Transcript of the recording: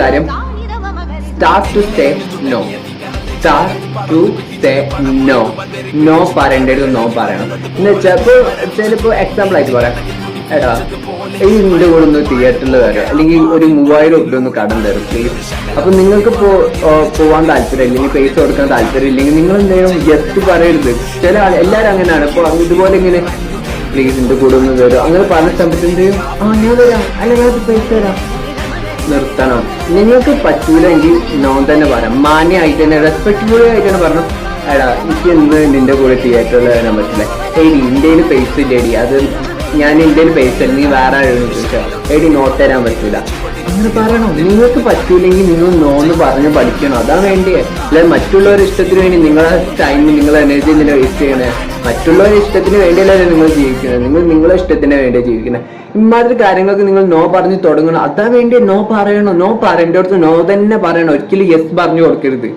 കാര്യം, start to say no. Start to say no. No പറയേണ്ടത് no പറയണം എന്ന് വെച്ചാൽ ചിലപ്പോ എക്സാമ്പിൾ ആയിട്ട് പറയാം, എടാ ഈ നിന്റെ കൂടെ ഒന്ന് തിയേറ്ററിൽ വരാം, അല്ലെങ്കിൽ ഒരു 3000 രൂപ ഒന്ന് കടം തരും പ്ലീസ്. അപ്പൊ നിങ്ങൾക്ക് പോവാൻ താല്പര്യം ഇല്ലെങ്കിൽ പൈസ കൊടുക്കാൻ താല്പര്യം ഇല്ലെങ്കിൽ നിങ്ങൾ എന്തെങ്കിലും ജസ്റ്റ് പറയരുത്. ചില ആൾ എല്ലാവരും അങ്ങനെയാണ്. ഇപ്പൊ ഇതുപോലെ ഇങ്ങനെ പ്ലീസ് എന്റെ കൂടെ ഒന്ന് തരും അങ്ങനെ പറഞ്ഞ സമയത്ത് എന്ത് ചെയ്യും, ഞാൻ തരാം, അല്ലെങ്കിൽ പൈസ തരാം. നിർത്തണം. നിങ്ങൾക്ക് പറ്റൂലെങ്കിൽ നോ തന്നെ പറയാം. മാന്യമായിട്ട് തന്നെ റെസ്പെക്ട്ഫുൾ ആയിട്ട് തന്നെ പറഞ്ഞു, എടാ എനിക്ക് ഇന്ന് നിന്റെ കൂടെ തിയേറ്ററിൽ വരാൻ പറ്റില്ല, ഏടി ഇന്ത്യയിൽ പൈസ ഇല്ലേടി, അത് ഞാൻ ഇന്ത്യയിൽ പൈസ അല്ലെങ്കിൽ വേറെ ആരും ചോദിച്ചാൽ ഏടി നോട്ട് തരാൻ പറ്റൂല അങ്ങനെ പറയണം. നിങ്ങൾക്ക് പറ്റൂലെങ്കിൽ നിങ്ങൾ നോന്ന് പറഞ്ഞ് പഠിക്കണം. അതാ വേണ്ടിയേ. അല്ലെ മറ്റുള്ളവരുടെ ഇഷ്ടത്തിന് വേണ്ടി നിങ്ങളെ ടൈം നിങ്ങളെ എനർജി ഇങ്ങനെ വേസ്റ്റ് ചെയ്യണേ. മറ്റുള്ളവരുടെ ഇഷ്ടത്തിന് വേണ്ടിയല്ലേ നിങ്ങൾ ജീവിക്കുന്നത്, നിങ്ങൾ നിങ്ങളെ ഇഷ്ടത്തിന് വേണ്ടിയാണ് ജീവിക്കുന്നത്. ഇമാതിരി കാര്യങ്ങൾക്ക് നിങ്ങൾ നോ പറഞ്ഞ് തുടങ്ങണം. അതാ വേണ്ടി നോ പറയണം. നോ പറയേണ്ടടുത്ത് നോ തന്നെ പറയണം. ഒരിക്കലും യെസ് പറഞ്ഞു കൊടുക്കരുത്.